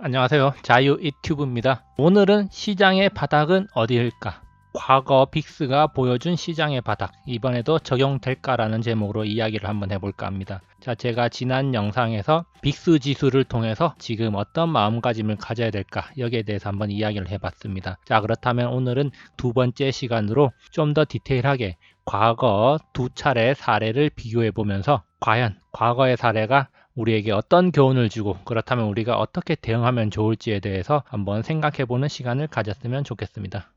안녕하세요. 자유 유튜브입니다. 오늘은 시장의 바닥은 어디일까? 과거 빅스가 보여준 시장의 바닥, 이번에도 적용될까라는 제목으로 이야기를 한번 해볼까 합니다. 자, 제가 지난 영상에서 빅스 지수를 통해서 지금 어떤 마음가짐을 가져야 될까, 여기에 대해서 한번 이야기를 해봤습니다. 자, 그렇다면 오늘은 두 번째 시간으로 좀 더 디테일하게 과거 두 차례 사례를 비교해 보면서 과연 과거의 사례가 우리에게 어떤 교훈을 주고, 그렇다면 우리가 어떻게 대응하면 좋을지에 대해서 한번 생각해보는 시간을 가졌으면 좋겠습니다.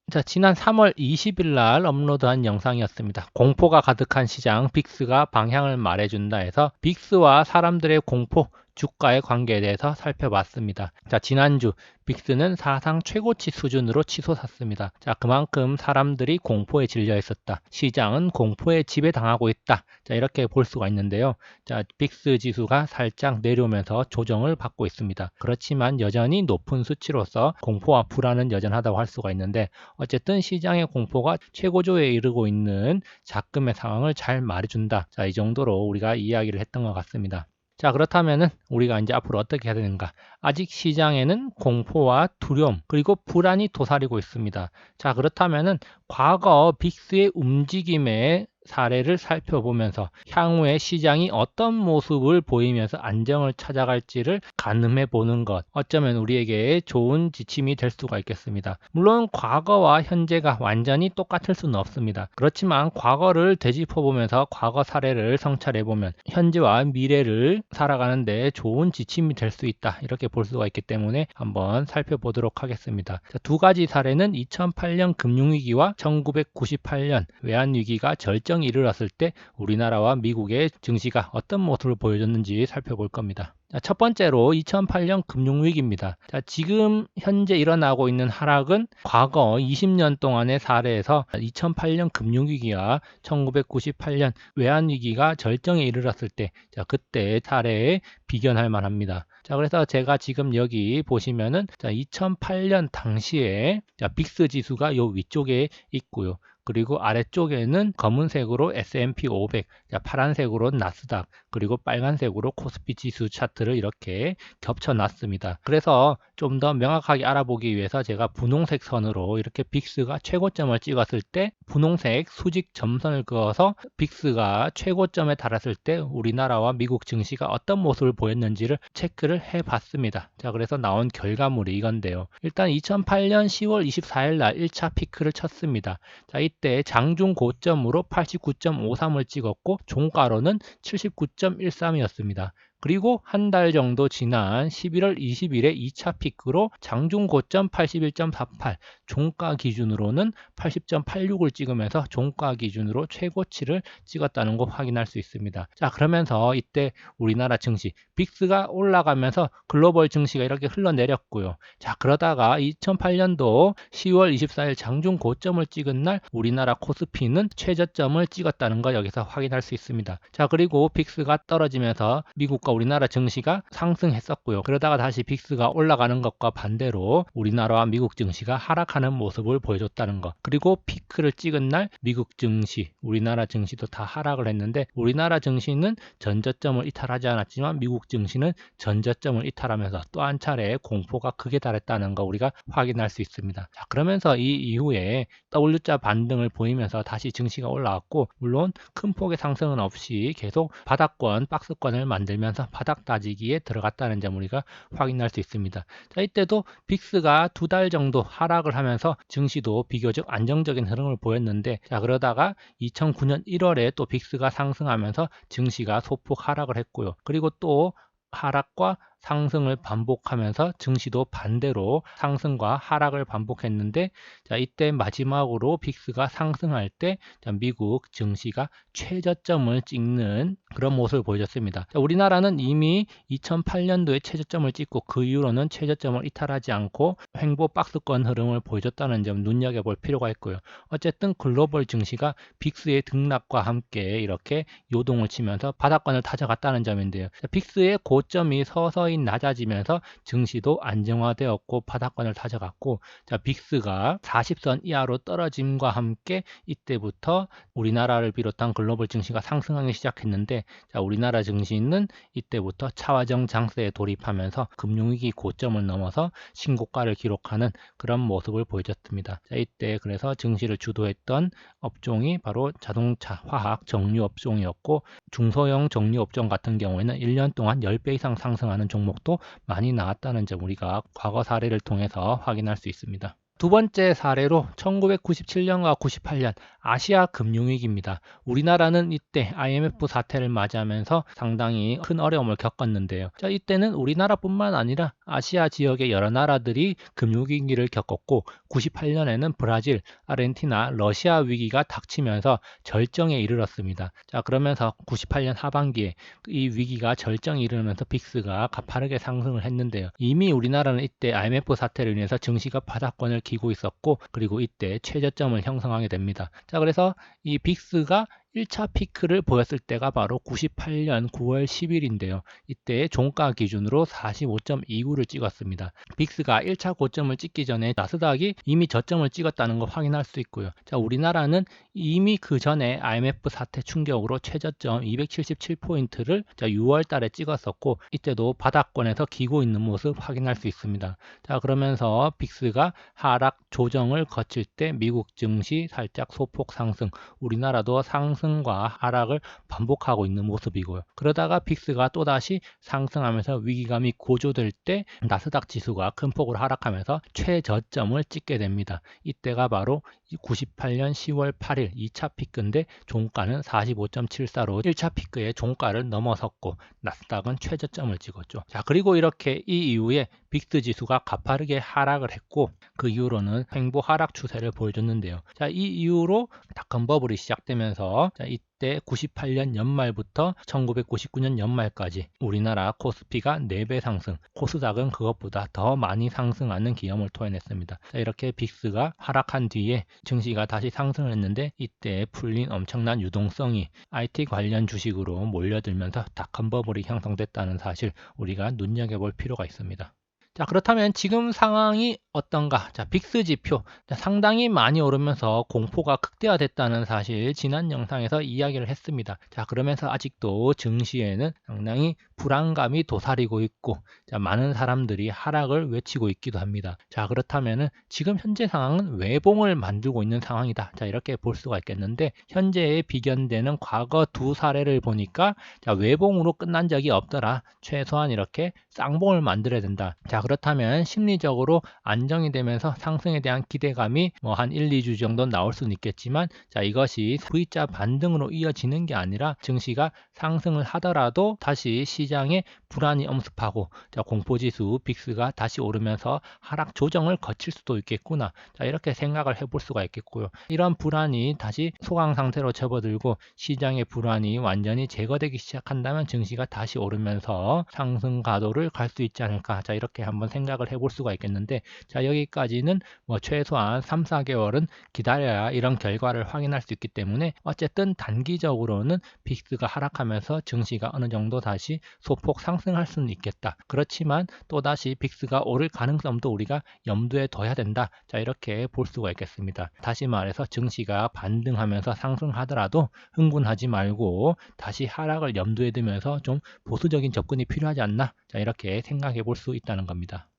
자, 지난 3월 20일 날 업로드한 영상이었습니다. 공포가 가득한 시장, 빅스가 방향을 말해준다 해서 빅스와 사람들의 공포, 주가의 관계에 대해서 살펴봤습니다. 자, 지난주 빅스는 사상 최고치 수준으로 치솟았습니다. 자, 그만큼 사람들이 공포에 질려 있었다. 시장은 공포에 지배당하고 있다. 자, 이렇게 볼 수가 있는데요. 자, 빅스 지수가 살짝 내려오면서 조정을 받고 있습니다. 그렇지만 여전히 높은 수치로서 공포와 불안은 여전하다고 할 수가 있는데, 어쨌든 시장의 공포가 최고조에 이르고 있는 작금의 상황을 잘 말해준다. 자, 이 정도로 우리가 이야기를 했던 것 같습니다. 자, 그렇다면은 우리가 이제 앞으로 어떻게 해야 되는가? 아직 시장에는 공포와 두려움 그리고 불안이 도사리고 있습니다. 자, 그렇다면은 과거 빅스의 움직임의 사례를 살펴보면서 향후에 시장이 어떤 모습을 보이면서 안정을 찾아갈지를 가늠해 보는 것, 어쩌면 우리에게 좋은 지침이 될 수가 있겠습니다. 물론 과거와 현재가 완전히 똑같을 수는 없습니다. 그렇지만 과거를 되짚어 보면서 과거 사례를 성찰해 보면 현재와 미래를 살아가는데 좋은 지침이 될 수 있다, 이렇게 볼 수가 있기 때문에 한번 살펴보도록 하겠습니다. 자, 두 가지 사례는 2008년 금융위기와 1998년 외환위기가 절정이 이르렀을 때 우리나라와 미국의 증시가 어떤 모습을 보여줬는지 살펴볼 겁니다. 자, 첫 번째로 2008년 금융위기입니다. 자, 지금 현재 일어나고 있는 하락은 과거 20년 동안의 사례에서 2008년 금융위기와 1998년 외환위기가 절정에 이르렀을 때, 자, 그때 사례에 비견할 만합니다. 자, 그래서 제가 지금 여기 보시면은, 자, 2008년 당시에, 자, 빅스 지수가 요 위쪽에 있고요. 그리고 아래쪽에는 검은색으로 S&P 500, 자, 파란색으로 나스닥, 그리고 빨간색으로 코스피 지수 차트를 이렇게 겹쳐 놨습니다. 그래서 좀 더 명확하게 알아보기 위해서 제가 분홍색 선으로 이렇게 빅스가 최고점을 찍었을 때 분홍색 수직 점선을 그어서 빅스가 최고점에 달했을 때 우리나라와 미국 증시가 어떤 모습을 보였는지를 체크를 해 봤습니다. 자, 그래서 나온 결과물이 이건데요. 일단 2008년 10월 24일 날 1차 피크를 쳤습니다. 자, 이때 장중 고점으로 89.53을 찍었고 종가로는 79.13이었습니다. 그리고 한 달 정도 지난 11월 20일에 2차 피크로 장중 고점 81.48, 종가 기준으로는 80.86을 찍으면서 종가 기준으로 최고치를 찍었다는 거 확인할 수 있습니다. 자, 그러면서 이때 우리나라 증시 빅스가 올라가면서 글로벌 증시가 이렇게 흘러내렸고요. 자, 그러다가 2008년도 10월 24일 장중 고점을 찍은 날 우리나라 코스피는 최저점을 찍었다는 거 여기서 확인할 수 있습니다. 자, 그리고 빅스가 떨어지면서 미국과 우리나라 증시가 상승했었고요. 그러다가 다시 빅스가 올라가는 것과 반대로 우리나라와 미국 증시가 하락하는 모습을 보여줬다는 것. 그리고 피크를 찍은 날 미국 증시, 우리나라 증시도 다 하락을 했는데 우리나라 증시는 전저점을 이탈하지 않았지만 미국 증시는 전저점을 이탈하면서 또 한 차례 공포가 크게 달했다는 거 우리가 확인할 수 있습니다. 자, 그러면서 이 이후에 W자 반등을 보이면서 다시 증시가 올라왔고, 물론 큰 폭의 상승은 없이 계속 바닥권, 박스권을 만들면서 바닥 다지기에 들어갔다는 점 우리가 확인할 수 있습니다. 자, 이때도 빅스가 두 달 정도 하락을 하면서 증시도 비교적 안정적인 흐름을 보였는데, 자, 그러다가 2009년 1월에 또 빅스가 상승하면서 증시가 소폭 하락을 했고요. 그리고 또 하락과 상승을 반복하면서 증시도 반대로 상승과 하락을 반복했는데, 자, 이때 마지막으로 빅스가 상승할 때 미국 증시가 최저점을 찍는 그런 모습을 보여줬습니다. 자, 우리나라는 이미 2008년도에 최저점을 찍고 그 이후로는 최저점을 이탈하지 않고 횡보 박스권 흐름을 보여줬다는 점 눈여겨볼 필요가 있고요. 어쨌든 글로벌 증시가 빅스의 등락과 함께 이렇게 요동을 치면서 바닥권을 다져갔다는 점인데요. 자, 빅스의 고점이 서서히 서서히 낮아지면서 증시도 안정화되었고 바닥권을 다져갔고, 자, 빅스가 40선 이하로 떨어짐과 함께 이때부터 우리나라를 비롯한 글로벌 증시가 상승하기 시작했는데, 자, 우리나라 증시는 이때부터 차화정 장세에 돌입하면서 금융위기 고점을 넘어서 신고가를 기록하는 그런 모습을 보여줬습니다. 자, 이때 그래서 증시를 주도했던 업종이 바로 자동차, 화학, 정유 업종이었고, 중소형 정유 업종 같은 경우에는 1년 동안 10배 이상 상승하는 종목도 많이 나왔다는 점 우리가 과거 사례를 통해서 확인할 수 있습니다. 두 번째 사례로 1997년과 98년 아시아 금융위기입니다. 우리나라는 이때 IMF 사태를 맞이하면서 상당히 큰 어려움을 겪었는데요. 자, 이때는 우리나라뿐만 아니라 아시아 지역의 여러 나라들이 금융위기를 겪었고, 98년에는 브라질, 아르헨티나, 러시아 위기가 닥치면서 절정에 이르렀습니다. 자, 그러면서 98년 하반기에 이 위기가 절정에 이르면서 빅스가 가파르게 상승을 했는데요. 이미 우리나라는 이때 IMF 사태로 인해서 증시가 바닥권을 기고 있었고, 그리고 이때 최저점을 형성하게 됩니다. 자, 그래서 이 빅스가 1차 피크를 보였을 때가 바로 98년 9월 10일인데요. 이때 종가 기준으로 45.29를 찍었습니다. 빅스가 1차 고점을 찍기 전에 나스닥이 이미 저점을 찍었다는 거 확인할 수 있고요. 자, 우리나라는 이미 그 전에 IMF 사태 충격으로 최저점 277포인트를 6월 달에 찍었었고, 이때도 바닥권에서 기고 있는 모습 확인할 수 있습니다. 자, 그러면서 빅스가 하락 조정을 거칠 때 미국 증시 살짝 소폭 상승, 우리나라도 상승과 하락을 반복하고 있는 모습이고요. 그러다가 빅스가 또다시 상승하면서 위기감이 고조될 때 나스닥 지수가 큰 폭으로 하락하면서 최저점을 찍게 됩니다. 이때가 바로 98년 10월 8일 2차 피크인데, 종가는 45.74로 1차 피크의 종가를 넘어섰고 나스닥은 최저점을 찍었죠. 자, 그리고 이렇게 이 이후에 빅스 지수가 가파르게 하락을 했고, 그 이후로는 횡보 하락 추세를 보여줬는데요. 자, 이 이후로 닷컴 버블이 시작되면서, 자, 이때 98년 연말부터 1999년 연말까지 우리나라 코스피가 4배 상승, 코스닥은 그것보다 더 많이 상승하는 기염을 토해냈습니다. 자, 이렇게 빅스가 하락한 뒤에 증시가 다시 상승을 했는데, 이때 풀린 엄청난 유동성이 IT 관련 주식으로 몰려들면서 닷컴 버블이 형성됐다는 사실 우리가 눈여겨볼 필요가 있습니다. 자, 그렇다면 지금 상황이 어떤가? 자, 빅스 지표 상당히 많이 오르면서 공포가 극대화됐다는 사실 지난 영상에서 이야기를 했습니다. 자, 그러면서 아직도 증시에는 상당히 불안감이 도사리고 있고, 자, 많은 사람들이 하락을 외치고 있기도 합니다. 자, 그렇다면 지금 현재 상황은 외봉을 만들고 있는 상황이다. 자, 이렇게 볼 수가 있겠는데, 현재에 비견되는 과거 두 사례를 보니까, 자, 외봉으로 끝난 적이 없더라. 최소한 이렇게 쌍봉을 만들어야 된다. 자, 그렇다면 심리적으로 안정이 되면서 상승에 대한 기대감이 한 1, 2주 정도 나올 수는 있겠지만, 자, 이것이 V자 반등으로 이어지는 게 아니라 증시가 상승을 하더라도 다시 시장에 불안이 엄습하고, 자, 공포지수 빅스가 다시 오르면서 하락 조정을 거칠 수도 있겠구나. 자, 이렇게 생각을 해볼 수가 있겠고요. 이런 불안이 다시 소강 상태로 접어들고 시장의 불안이 완전히 제거되기 시작한다면 증시가 다시 오르면서 상승 가도를 갈 수 있지 않을까. 자, 이렇게 한번 생각을 해볼 수가 있겠는데, 자, 여기까지는 최소한 3, 4개월은 기다려야 이런 결과를 확인할 수 있기 때문에, 어쨌든 단기적으로는 빅스가 하락하면서 증시가 어느 정도 다시 소폭 상승할 수는 있겠다. 그렇지만 또다시 빅스가 오를 가능성도 우리가 염두에 둬야 된다. 자, 이렇게 볼 수가 있겠습니다. 다시 말해서 증시가 반등하면서 상승하더라도 흥분하지 말고 다시 하락을 염두에 두면서 좀 보수적인 접근이 필요하지 않나. 자, 이렇게 생각해 볼 수 있다는 겁니다.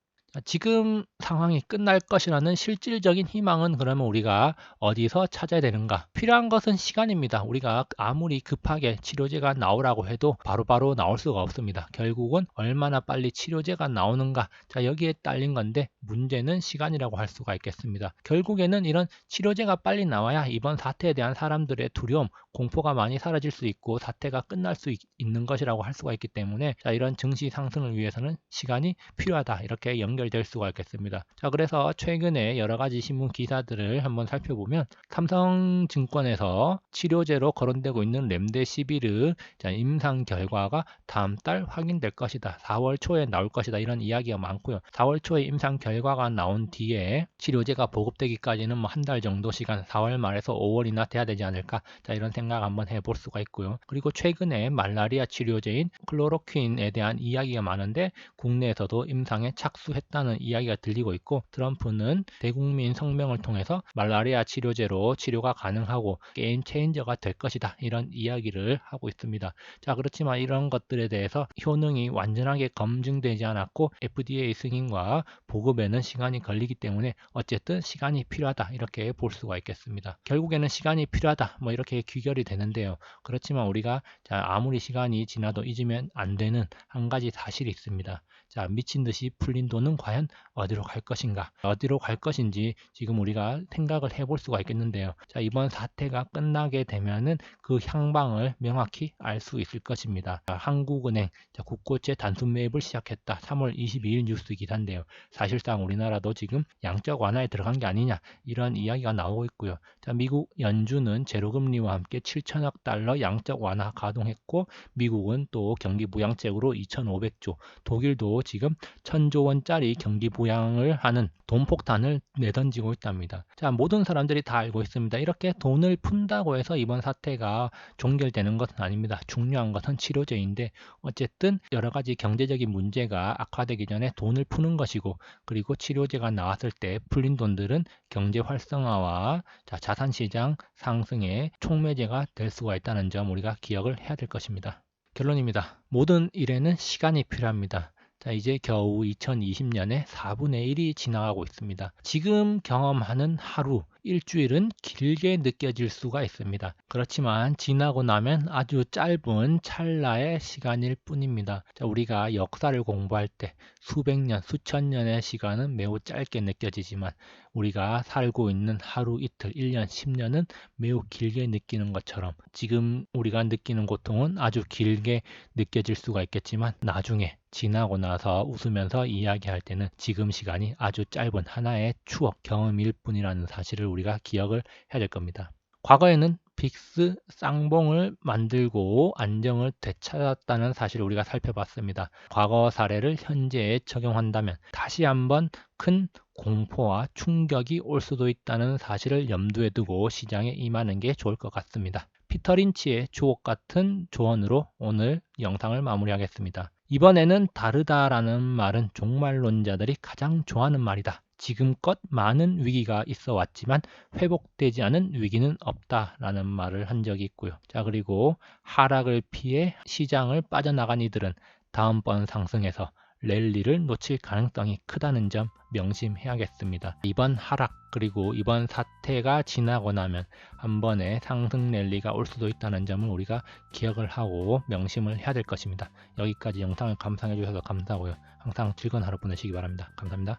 지금 상황이 끝날 것이라는 실질적인 희망은 그러면 우리가 어디서 찾아야 되는가? 필요한 것은 시간입니다. 우리가 아무리 급하게 치료제가 나오라고 해도 바로바로 나올 수가 없습니다. 결국은 얼마나 빨리 치료제가 나오는가? 자, 여기에 딸린 건데, 문제는 시간이라고 할 수가 있겠습니다. 결국에는 이런 치료제가 빨리 나와야 이번 사태에 대한 사람들의 두려움, 공포가 많이 사라질 수 있고 사태가 끝날 수 있는 것이라고 할 수가 있기 때문에, 자, 이런 증시 상승을 위해서는 시간이 필요하다. 이렇게 연결 연결될 수가 있겠습니다. 자, 그래서 최근에 여러 가지 신문 기사들을 한번 살펴보면 삼성증권에서 치료제로 거론되고 있는 렘데시비르 임상 결과가 다음 달 확인될 것이다. 4월 초에 나올 것이다. 이런 이야기가 많고요. 4월 초에 임상 결과가 나온 뒤에 치료제가 보급되기까지는 뭐 한 달 정도 시간, 4월 말에서 5월이나 돼야 되지 않을까. 자, 이런 생각 한번 해볼 수가 있고요. 그리고 최근에 말라리아 치료제인 클로로퀸에 대한 이야기가 많은데 국내에서도 임상에 착수했다는 이야기가 들리고 있고, 트럼프는 대국민 성명을 통해서 말라리아 치료제로 치료가 가능하고 게임 체인저가 될 것이다. 이런 이야기를 하고 있습니다. 자, 그렇지만 이런 것들에 대해서 효능이 완전하게 검증되지 않았고 FDA 승인과 보급에는 시간이 걸리기 때문에 어쨌든 시간이 필요하다. 이렇게 볼 수가 있겠습니다. 결국에는 시간이 필요하다. 뭐 이렇게 귀결이 되는데요. 그렇지만 우리가 아무리 시간이 지나도 잊으면 안 되는 한 가지 사실이 있습니다. 자, 미친 듯이 풀린 돈은 과연 어디로 갈 것인가? 어디로 갈 것인지 지금 우리가 생각을 해볼 수가 있겠는데요. 자, 이번 사태가 끝나게 되면은 그 향방을 명확히 알 수 있을 것입니다. 한국은행 국고채 단순 매입을 시작했다. 3월 22일 뉴스 기사인데요. 사실상 우리나라도 지금 양적 완화에 들어간 게 아니냐, 이런 이야기가 나오고 있고요. 자, 미국 연준은 제로금리와 함께 7천억 달러 양적 완화 가동했고, 미국은 또 경기 부양책으로 2,500조, 독일도 지금 1,000조 원짜리 경기 부양을 하는 돈폭탄을 내던지고 있답니다. 자, 모든 사람들이 다 알고 있습니다. 이렇게 돈을 푼다고 해서 이번 사태가 종결되는 것은 아닙니다. 중요한 것은 치료제인데, 어쨌든 여러 가지 경제적인 문제가 악화되기 전에 돈을 푸는 것이고, 그리고 치료제가 나왔을 때 풀린 돈들은 경제 활성화와 자산시장 상승의 촉매제가 될 수가 있다는 점 우리가 기억을 해야 될 것입니다. 결론입니다. 모든 일에는 시간이 필요합니다. 자, 이제 겨우 2020년에 4분의 1이 지나가고 있습니다. 지금 경험하는 하루, 일주일은 길게 느껴질 수가 있습니다. 그렇지만 지나고 나면 아주 짧은 찰나의 시간일 뿐입니다. 자, 우리가 역사를 공부할 때 수백 년, 수천 년의 시간은 매우 짧게 느껴지지만 우리가 살고 있는 하루, 이틀, 1년, 10년은 매우 길게 느끼는 것처럼 지금 우리가 느끼는 고통은 아주 길게 느껴질 수가 있겠지만 나중에 지나고 나서 웃으면서 이야기할 때는 지금 시간이 아주 짧은 하나의 추억, 경험일 뿐이라는 사실을 우리가 기억을 해야 될 겁니다. 과거에는 빅스 쌍봉을 만들고 안정을 되찾았다는 사실을 우리가 살펴봤습니다. 과거 사례를 현재에 적용한다면 다시 한번 큰 공포와 충격이 올 수도 있다는 사실을 염두에 두고 시장에 임하는 게 좋을 것 같습니다. 피터 린치의 주옥 같은 조언으로 오늘 영상을 마무리하겠습니다. 이번에는 다르다라는 말은 종말론자들이 가장 좋아하는 말이다. 지금껏 많은 위기가 있어 왔지만 회복되지 않은 위기는 없다라는 말을 한 적이 있고요. 자, 그리고 하락을 피해 시장을 빠져나간 이들은 다음번 상승에서 랠리를 놓칠 가능성이 크다는 점 명심해야겠습니다. 이번 하락 그리고 이번 사태가 지나고 나면 한 번의 상승 랠리가 올 수도 있다는 점을 우리가 기억을 하고 명심을 해야 될 것입니다. 여기까지 영상을 감상해 주셔서 감사하고요. 항상 즐거운 하루 보내시기 바랍니다. 감사합니다.